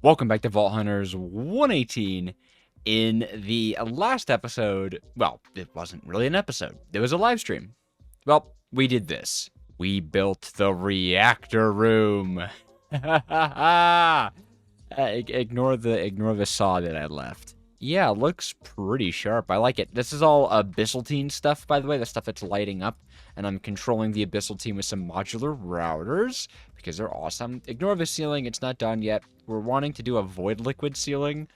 Welcome back to Vault Hunters 118. In the last episode, well, it wasn't really an episode. It was a live stream. Well, we did this. We built the reactor room. Ignore the saw that I left. Yeah, it looks pretty sharp. I like it. This is all abyssal team stuff, by the way, the stuff that's lighting up. And I'm controlling the abyssal team with some modular routers because they're awesome. Ignore the ceiling. It's not done yet. We're wanting to do a void liquid ceiling,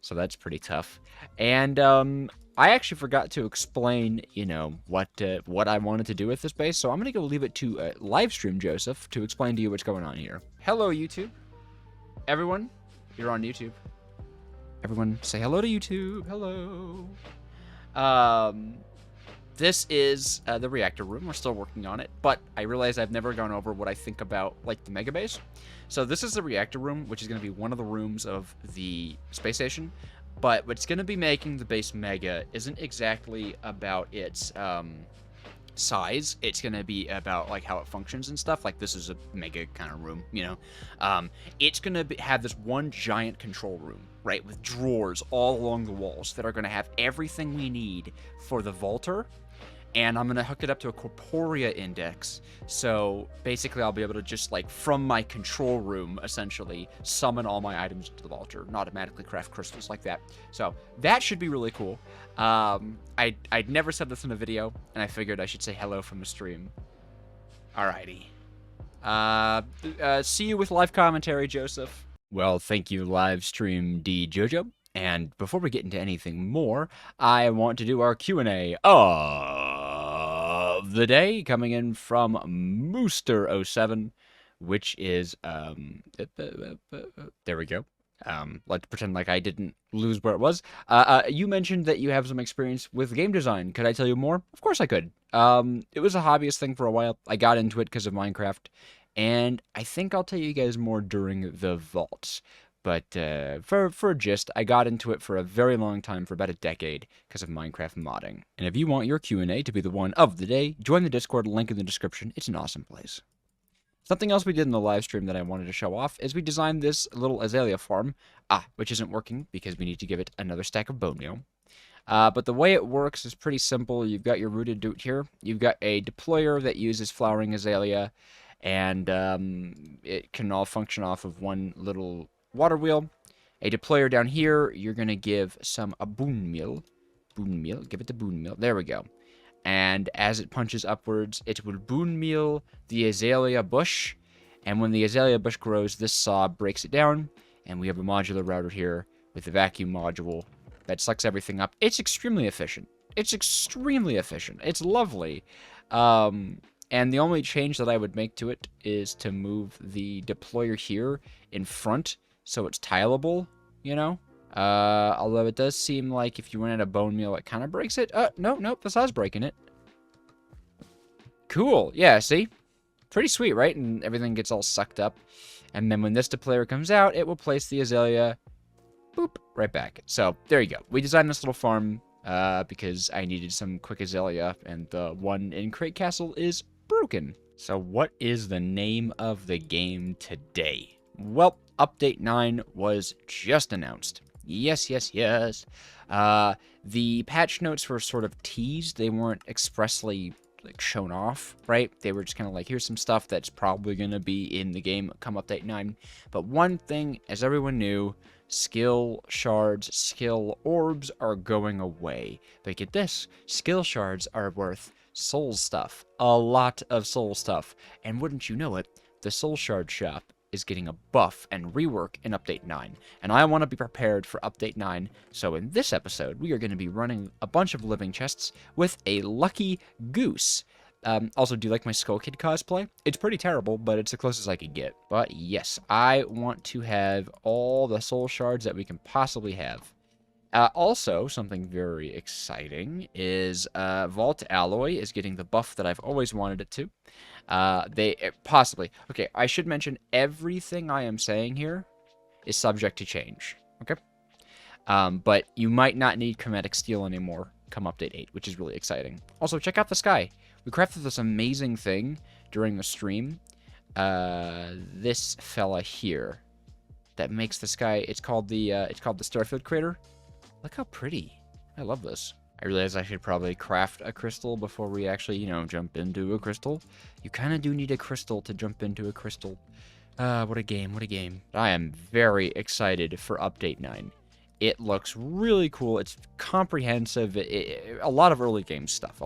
so that's pretty tough. And I actually forgot to explain, what I wanted to do with this base, so I'm going to go leave it to Livestream Joseph to explain to you what's going on here. Hello, YouTube. Everyone, you're on YouTube. Everyone say hello to YouTube. Hello. This is the reactor room. We're still working on it, but I realize I've never gone over what I think about, like, the mega base. So this is the reactor room, which is going to be one of the rooms of the space station. But what's going to be making the base mega isn't exactly about its size. It's going to be about, like, how it functions and stuff. Like, this is a mega kind of room, It's going to have this one giant control room, right, with drawers all along the walls that are going to have everything we need for the vaulter. And I'm going to hook it up to a corporea index. So basically I'll be able to just, like, from my control room, essentially, summon all my items to the vaulter and automatically craft crystals like that. So that should be really cool. I'd never said this in a video, and I figured I should say hello from the stream. Alrighty. See you with live commentary, Joseph. Well, thank you, live stream Dejojo. And before we get into anything more, I want to do our Q&A of the day, coming in from Mooster07, which is, there we go. Let's pretend like I didn't lose where it was. You mentioned that you have some experience with game design. Could I tell you more? Of course I could. It was a hobbyist thing for a while. I got into it because of Minecraft, and I think I'll tell you guys more during the vaults. But for a gist, I got into it for a very long time, for about a decade, because of Minecraft modding. And if you want your Q&A to be the one of the day, join the Discord, link in the description. It's an awesome place. Something else we did in the live stream that I wanted to show off is we designed this little Azalea farm, which isn't working because we need to give it another stack of bone meal. But the way it works is pretty simple. You've got your rooted doot here. You've got a deployer that uses flowering Azalea, and it can all function off of one little water wheel. A deployer down here, you're going to give a bone meal. Give it the bone meal. There we go. And as it punches upwards, it will bone meal the Azalea bush. And when the Azalea bush grows, this saw breaks it down. And we have a modular router here with a vacuum module that sucks everything up. It's extremely efficient. It's lovely. And the only change that I would make to it is to move the deployer here in front, so it's tileable, although it does seem like if you run out of bone meal, it kind of breaks it. Nope, the saw's breaking it. Cool, yeah, see? Pretty sweet, right? And everything gets all sucked up. And then when this deployer comes out, it will place the Azalea, boop, right back. So, there you go. We designed this little farm because I needed some quick Azalea, and the one in Crate Castle is broken. So, what is the name of the game today? Well, Update 9 was just announced. Yes. The patch notes were sort of teased. They weren't expressly, like, shown off, right? They were just kind of like, here's some stuff that's probably going to be in the game come Update 9. But one thing, as everyone knew, skill shards, skill orbs are going away. But get this, skill shards are worth soul stuff. A lot of soul stuff. And wouldn't you know it, the soul shard shop is getting a buff and rework in Update 9, and I want to be prepared for Update 9, so in this episode, we are going to be running a bunch of living chests with a lucky goose. Also, do you like my Skull Kid cosplay? It's pretty terrible, but it's the closest I could get. But yes, I want to have all the soul shards that we can possibly have. Also, something very exciting is Vault Alloy is getting the buff that I've always wanted it to. Possibly. Okay, I should mention everything I am saying here is subject to change. Okay? But you might not need chromatic steel anymore come Update 8, which is really exciting. Also, check out the sky. We crafted this amazing thing during the stream. This fella here. that makes the sky. It's called the Starfield crater. Look how pretty. I love this. I realize I should probably craft a crystal before we actually, you know, jump into a crystal. You kind of do need a crystal to jump into a crystal. What a game, what a game. I am very excited for Update 9. It looks really cool. It's comprehensive. A lot of early game stuff.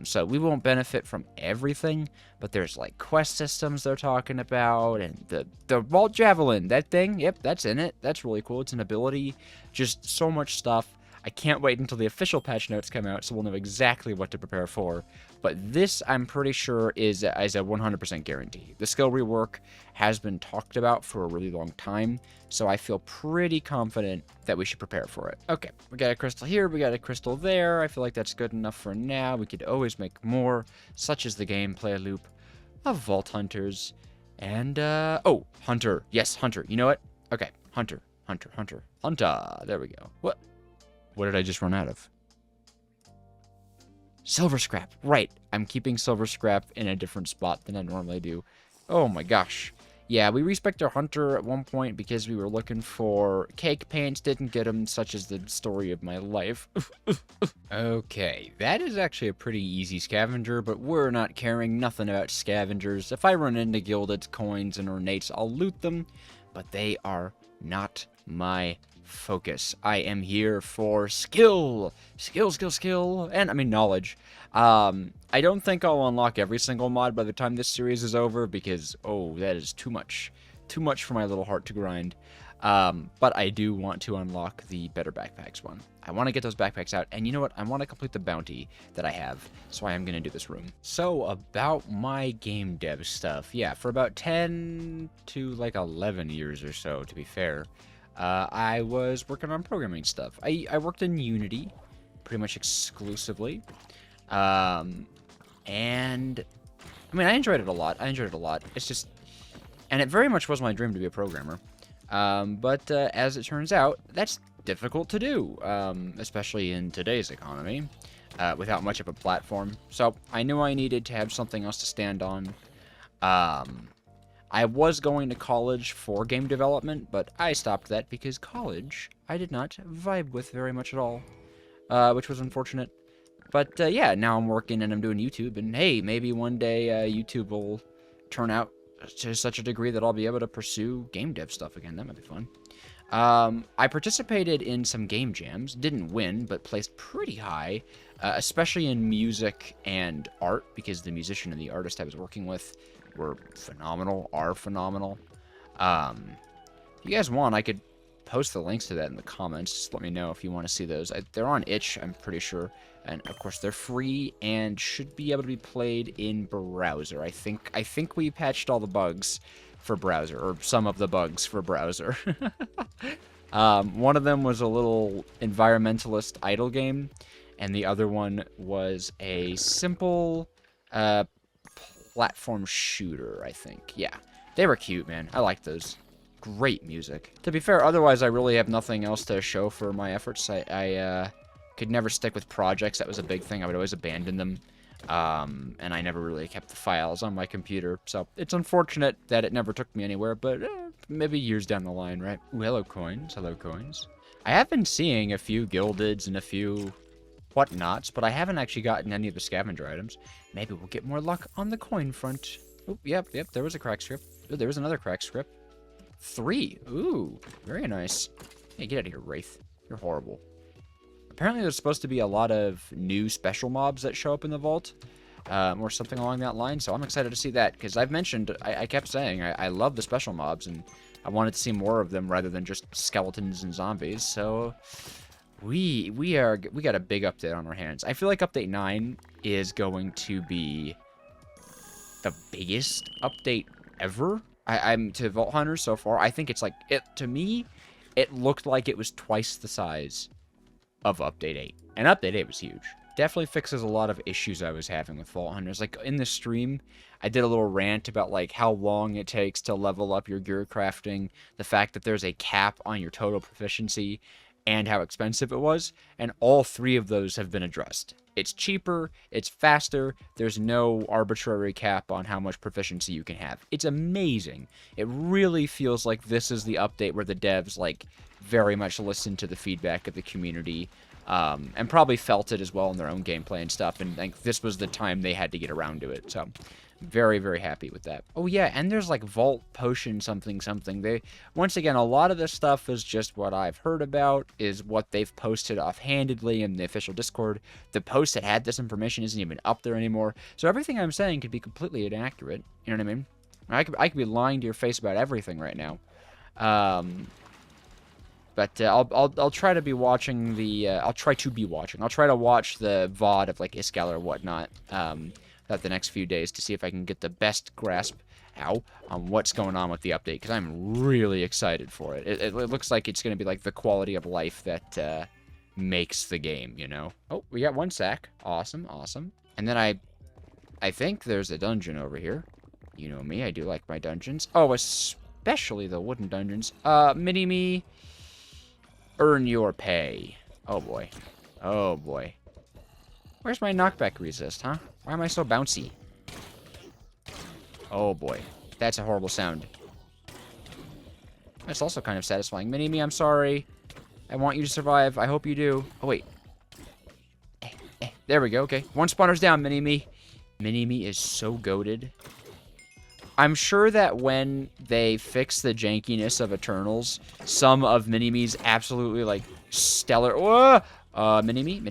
So we won't benefit from everything, but there's like quest systems they're talking about, and the Vault Javelin, that thing, yep, that's in it. That's really cool. It's an ability. Just so much stuff. I can't wait until the official patch notes come out, so we'll know exactly what to prepare for. But this, I'm pretty sure, is a 100% guarantee. The skill rework has been talked about for a really long time, so I feel pretty confident that we should prepare for it. Okay, we got a crystal here, we got a crystal there. I feel like that's good enough for now. We could always make more, such as the gameplay loop of Vault Hunters. And, oh, Hunter. Yes, Hunter. You know what? Okay, Hunter. There we go. What did I just run out of? Silver scrap. Right. I'm keeping silver scrap in a different spot than I normally do. Oh my gosh. Yeah, we respect our hunter at one point because we were looking for cake paints. Didn't get them, such as the story of my life. Okay, that is actually a pretty easy scavenger, but we're not caring nothing about scavengers. If I run into gilded coins and ornates, I'll loot them, but they are not my focus. I am here for skill, and I mean knowledge. I don't think I'll unlock every single mod by the time this series is over because, oh, that is too much for my little heart to grind. But I do want to unlock the better backpacks one. I want to get those backpacks out, and you know what? I want to complete the bounty that I have, so I am going to do this room. So about my game dev stuff, yeah, for about 10 to like 11 years or so, to be fair. I was working on programming stuff. I worked in Unity pretty much exclusively. And I mean, I enjoyed it a lot. It's just, and it very much was my dream to be a programmer. But as it turns out, that's difficult to do, especially in today's economy, without much of a platform. So I knew I needed to have something else to stand on. I was going to college for game development, but I stopped that because college I did not vibe with very much at all, which was unfortunate. But yeah, now I'm working and I'm doing YouTube, and hey, maybe one day YouTube will turn out to such a degree that I'll be able to pursue game dev stuff again. That might be fun. I participated in some game jams, didn't win, but placed pretty high, especially in music and art, because the musician and the artist I was working with are phenomenal. If you guys want, I could post the links to that in the comments. Just let me know if you want to see those. They're on itch, I'm pretty sure. And of course, they're free and should be able to be played in browser. I think we patched all the bugs for browser, or some of the bugs for browser. One of them was a little environmentalist idle game, and the other one was a simple platform shooter, I think. Yeah, they were cute, man. I like those. Great music. To be fair, otherwise I really have nothing else to show for my efforts. I could never stick with projects. That was a big thing. I would always abandon them. And I never really kept the files on my computer. So it's unfortunate that it never took me anywhere, but maybe years down the line, right? Ooh, hello coins. Hello coins. I have been seeing a few gildeds and a few whatnots, but I haven't actually gotten any of the scavenger items. Maybe we'll get more luck on the coin front. Oh, yep, there was a crack script. Ooh, there was another crack script. 3. Ooh, very nice. Hey, get out of here, Wraith. You're horrible. Apparently there's supposed to be a lot of new special mobs that show up in the vault, or something along that line, so I'm excited to see that, because I've mentioned, I kept saying, I love the special mobs, and I wanted to see more of them rather than just skeletons and zombies, so we got a big update on our hands. I feel like Update 9 is going to be the biggest update ever. I'm to Vault Hunters so far. I think it's like, to me, it looked like it was twice the size of Update 8. And Update 8 was huge. Definitely fixes a lot of issues I was having with Vault Hunters. Like, in the stream, I did a little rant about, like, how long it takes to level up your gear crafting, the fact that there's a cap on your total proficiency, and how expensive it was. And all 3 of those have been addressed. It's cheaper, it's faster, there's no arbitrary cap on how much proficiency you can have. It's amazing. It really feels like this is the update where the devs, like, very much listened to the feedback of the community, and probably felt it as well in their own gameplay and stuff, and like this was the time they had to get around to it, so very, very happy with that. Oh yeah, and there's like Vault Potion something something. They, once again, a lot of this stuff is just what I've heard about, is what they've posted offhandedly in the official Discord. The post that had this information isn't even up there anymore, so everything I'm saying could be completely inaccurate. You know what I mean? I could be lying to your face about everything right now. But I'll try to be watching the I'll try to watch the VOD of like Iskall or whatnot the next few days to see if I can get the best grasp on what's going on with the update, because I'm really excited for it. It looks like it's going to be like the quality of life that makes the game, you know. Oh, we got 1 sack. Awesome, awesome. And then I think there's a dungeon over here. You know me, I do like my dungeons. Oh, especially the wooden dungeons. Mini-me, earn your pay. Oh boy. Oh boy. Where's my knockback resist, huh? Why am I so bouncy? Oh boy. That's a horrible sound. That's also kind of satisfying. Mini-me, I'm sorry. I want you to survive. I hope you do. Oh wait. There we go, okay. 1 spawner's down, Mini-me. Mini-me is so goated. I'm sure that when they fix the jankiness of Eternals, some of Mini-me's absolutely, like, stellar... Whoa! Mini-me?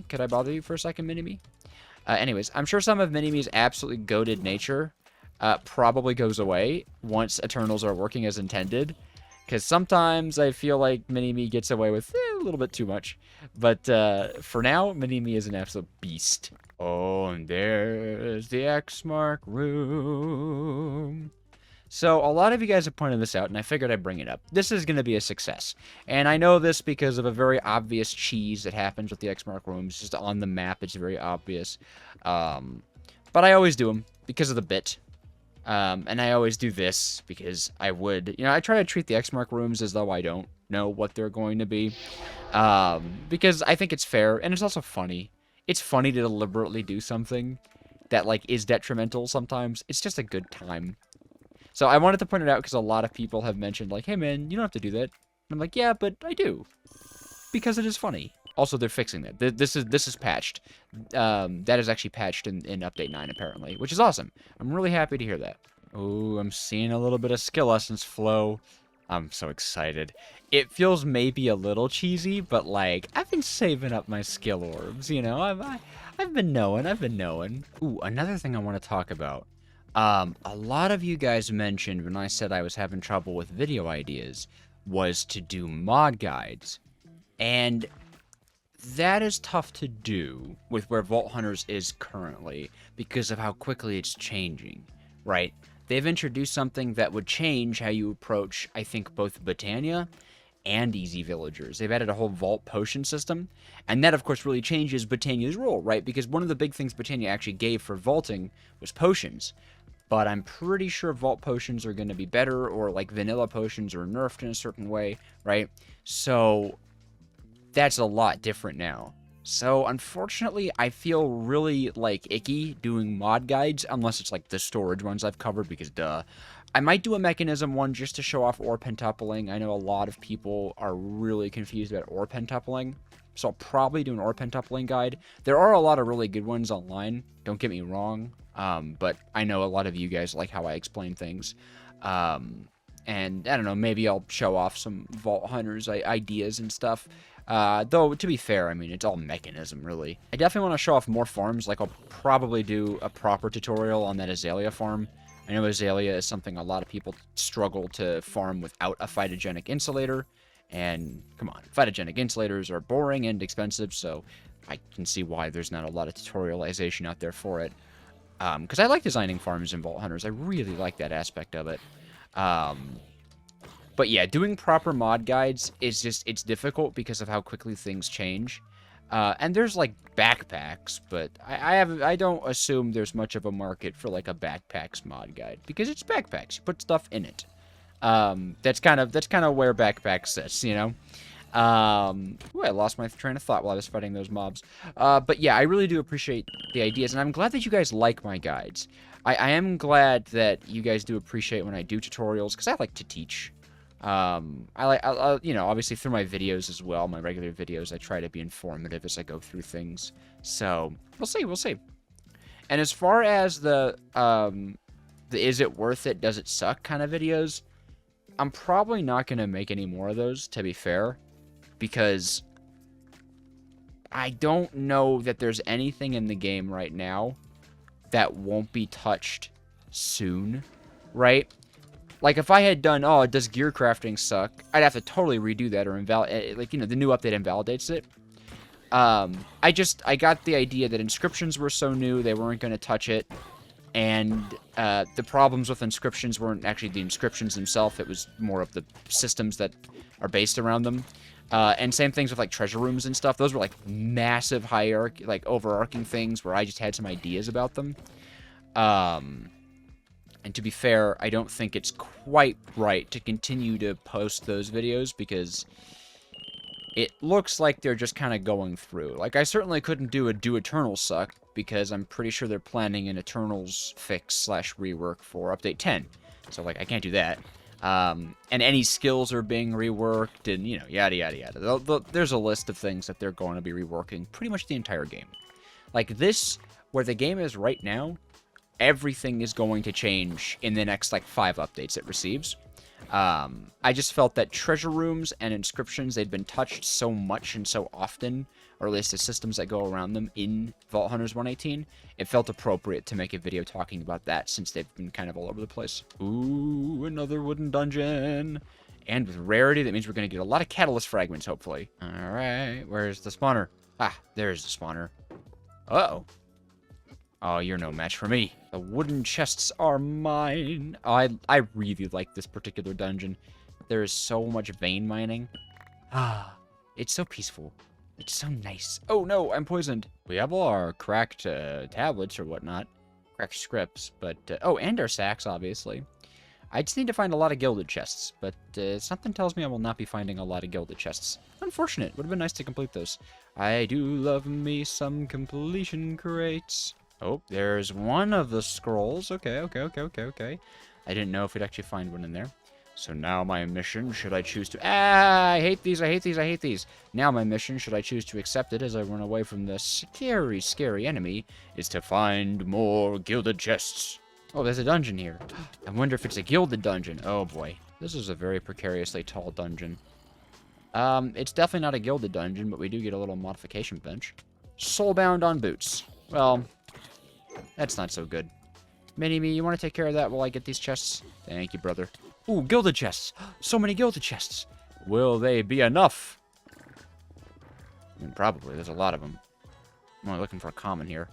Could I bother you for a second, Mini-me? Anyways, I'm sure some of Mini-me's absolutely goated nature probably goes away once Eternals are working as intended. Because sometimes I feel like Mini-me gets away with a little bit too much. But for now, Mini-me is an absolute beast. Oh, and there's the X mark room. So a lot of you guys have pointed this out, and I figured I'd bring it up. This is going to be a success. And I know this because of a very obvious cheese that happens with the X mark rooms. Just on the map, it's very obvious. But I always do them because of the bit. And I always do this because I would, you know, I try to treat the X mark rooms as though I don't know what they're going to be. Because I think it's fair, and it's also funny. It's funny to deliberately do something that, like, is detrimental sometimes. It's just a good time. So I wanted to point it out because a lot of people have mentioned, like, hey man, you don't have to do that. And I'm like, yeah, but I do. Because it is funny. Also, they're fixing that. This is patched. That is actually patched in Update 9, apparently, which is awesome. I'm really happy to hear that. Oh, I'm seeing a little bit of skill essence flow. I'm so excited. It feels maybe a little cheesy, but, like, I've been saving up my skill orbs, you know? I've been knowing. Ooh, another thing I want to talk about. A lot of you guys mentioned when I said I was having trouble with video ideas was to do mod guides. And that is tough to do with where Vault Hunters is currently because of how quickly it's changing, right? They've introduced something that would change how you approach, I think, both Botania and Easy Villagers. They've added a whole Vault Potion system, and that, of course, really changes Botania's role, right? Because one of the big things Botania actually gave for vaulting was potions. But I'm pretty sure Vault Potions are going to be better, or like Vanilla Potions are nerfed in a certain way, right? So that's a lot different now. So unfortunately, I feel really like icky doing mod guides, unless it's like the storage ones I've covered, because duh. I might do a Mekanism one just to show off ore pentupling. I know a lot of people are really confused about ore pentupling, so I'll probably do an ore pentupling guide. There are a lot of really good ones online, don't get me wrong, but I know a lot of you guys like how I explain things. And I don't know, maybe I'll show off some Vault Hunters ideas and stuff. Though, to be fair, I mean, it's all Mekanism, really. I definitely want to show off more farms. Like, I'll probably do a proper tutorial on that Azalea farm. I know Azalea is something a lot of people struggle to farm without a phytogenic insulator. And, come on, phytogenic insulators are boring and expensive, so I can see why there's not a lot of tutorialization out there for it. Because I like designing farms in Vault Hunters. I really like that aspect of it. But yeah, doing proper mod guides is just, it's difficult because of how quickly things change. And there's like backpacks, but I don't assume there's much of a market for like a backpacks mod guide because it's backpacks. You put stuff in it. That's kind of where backpacks sits, you know. Ooh, I lost my train of thought while I was fighting those mobs. But yeah, I really do appreciate the ideas, and I'm glad that you guys like my guides. I am glad that you guys do appreciate when I do tutorials, because I like to teach. You know, obviously through my videos as well, my regular videos, I try to be informative as I go through things. So, we'll see. And as far as the is it worth it, does it suck kind of videos, I'm probably not going to make any more of those, to be fair, because I don't know that there's anything in the game right now that won't be touched soon, right? Like, if I had done, oh, does gear crafting suck, I'd have to totally redo that or invalidate, like, you know, the new update invalidates it. I got the idea that inscriptions were so new, they weren't going to touch it. And the problems with inscriptions weren't actually the inscriptions themselves. It was more of the systems that are based around them. And same things with, like, treasure rooms and stuff. Those were, like, massive hierarchy, like, overarching things where I just had some ideas about them. And to be fair, I don't think it's quite right to continue to post those videos because it looks like they're just kind of going through. Like, I certainly couldn't do a Do Eternals suck because I'm pretty sure they're planning an Eternals fix / rework for Update 10. So, like, I can't do that. And any skills are being reworked and, you know, yada, yada, yada. There's a list of things that they're going to be reworking pretty much the entire game. Like, this, where the game is right now, everything is going to change in the next, like, 5 updates it receives. I just felt that treasure rooms and inscriptions, they'd been touched so much and so often, or at least the systems that go around them in Vault Hunters 118, it felt appropriate to make a video talking about that since they've been kind of all over the place. Ooh, another wooden dungeon. And with rarity, that means we're going to get a lot of catalyst fragments, hopefully. Alright, where's the spawner? Ah, there's the spawner. Uh-oh. Oh, you're no match for me. The wooden chests are mine. Oh, I really like this particular dungeon. There is so much vein mining. Ah, it's so peaceful. It's so nice. Oh no, I'm poisoned. We have all our cracked tablets or whatnot. Cracked scripts, but... oh, and our sacks, obviously. I just need to find a lot of gilded chests, but something tells me I will not be finding a lot of gilded chests. Unfortunate. Would have been nice to complete those. I do love me some completion crates. Oh, there's one of the scrolls. Okay. I didn't know if we'd actually find one in there. So now my mission, should I choose to... Ah, I hate these. Now my mission, should I choose to accept it as I run away from the scary, scary enemy, is to find more gilded chests. Oh, there's a dungeon here. I wonder if it's a gilded dungeon. Oh, boy. This is a very precariously tall dungeon. It's definitely not a gilded dungeon, but we do get a little modification bench. Soulbound on boots. Well... that's not so good. Mini-Me, you want to take care of that while I get these chests? Thank you, brother. Ooh, gilded chests! So many gilded chests! Will they be enough? I mean, probably. There's a lot of them. I'm only looking for a common here.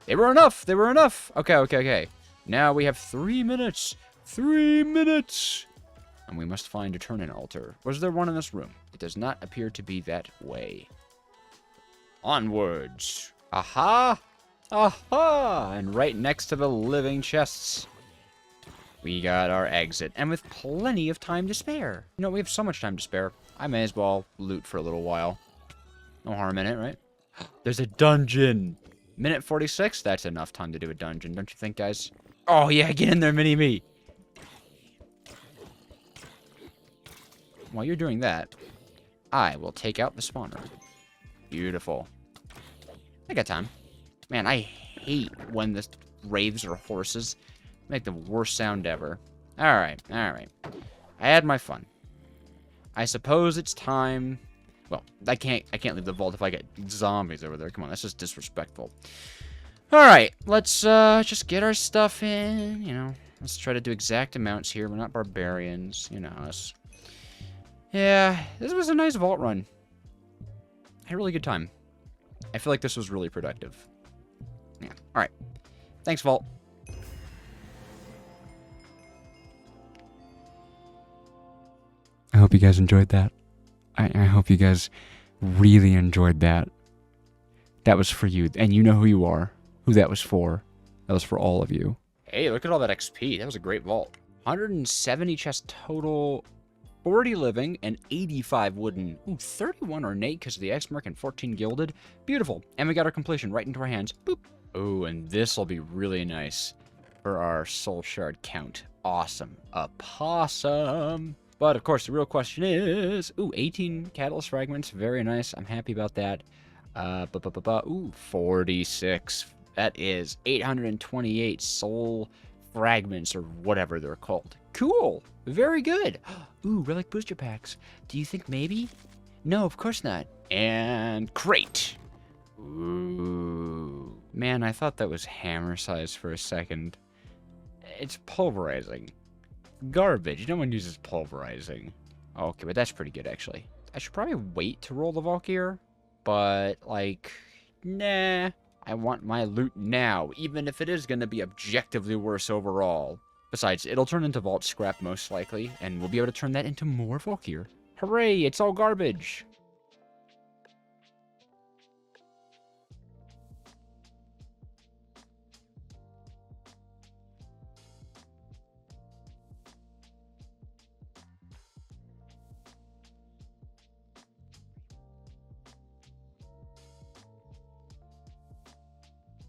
They were enough! They were enough! Okay. Now we have 3 minutes! 3 minutes! And we must find a turn-in altar. Was there one in this room? It does not appear to be that way. Onwards! Aha! Aha! And right next to the living chests, we got our exit. And with plenty of time to spare. You know, we have so much time to spare. I may as well loot for a little while. No harm in it, right? There's a dungeon! Minute 46? That's enough time to do a dungeon, don't you think, guys? Oh, yeah, get in there, Mini-Me! While you're doing that, I will take out the spawner. Beautiful. I got time. Man, I hate when the wraiths are horses. Make the worst sound ever. Alright. I had my fun. I suppose it's time... well, I can't leave the vault if I get zombies over there. Come on, that's just disrespectful. Alright, let's just get our stuff in, you know. Let's try to do exact amounts here. We're not barbarians, you know us. Yeah, this was a nice vault run. I had a really good time. I feel like this was really productive. Yeah. Alright. Thanks, Vault. I hope you guys enjoyed that. I hope you guys really enjoyed that. That was for you. And you know who you are. Who that was for. That was for all of you. Hey, look at all that XP. That was a great vault. 170 chests total. 40 living, and 85 wooden. Ooh, 31 ornate because of the X-Mark and 14 gilded. Beautiful. And we got our completion right into our hands. Boop. Ooh, and this will be really nice for our soul shard count. Awesome. A possum. But, of course, the real question is... Ooh, 18 catalyst fragments. Very nice. I'm happy about that. Ooh, 46. That is 828 soul fragments, or whatever they're called. Cool. Very good. Ooh, relic booster packs. Do you think maybe? No, of course not. And crate. Ooh. Man, I thought that was hammer size for a second. It's pulverizing. Garbage. No one uses pulverizing. Okay, but that's pretty good, actually. I should probably wait to roll the Valkyr, but, like, nah. I want my loot now, even if it is going to be objectively worse overall. Besides, it'll turn into vault scrap most likely, and we'll be able to turn that into more Valkyr. Hooray, it's all garbage.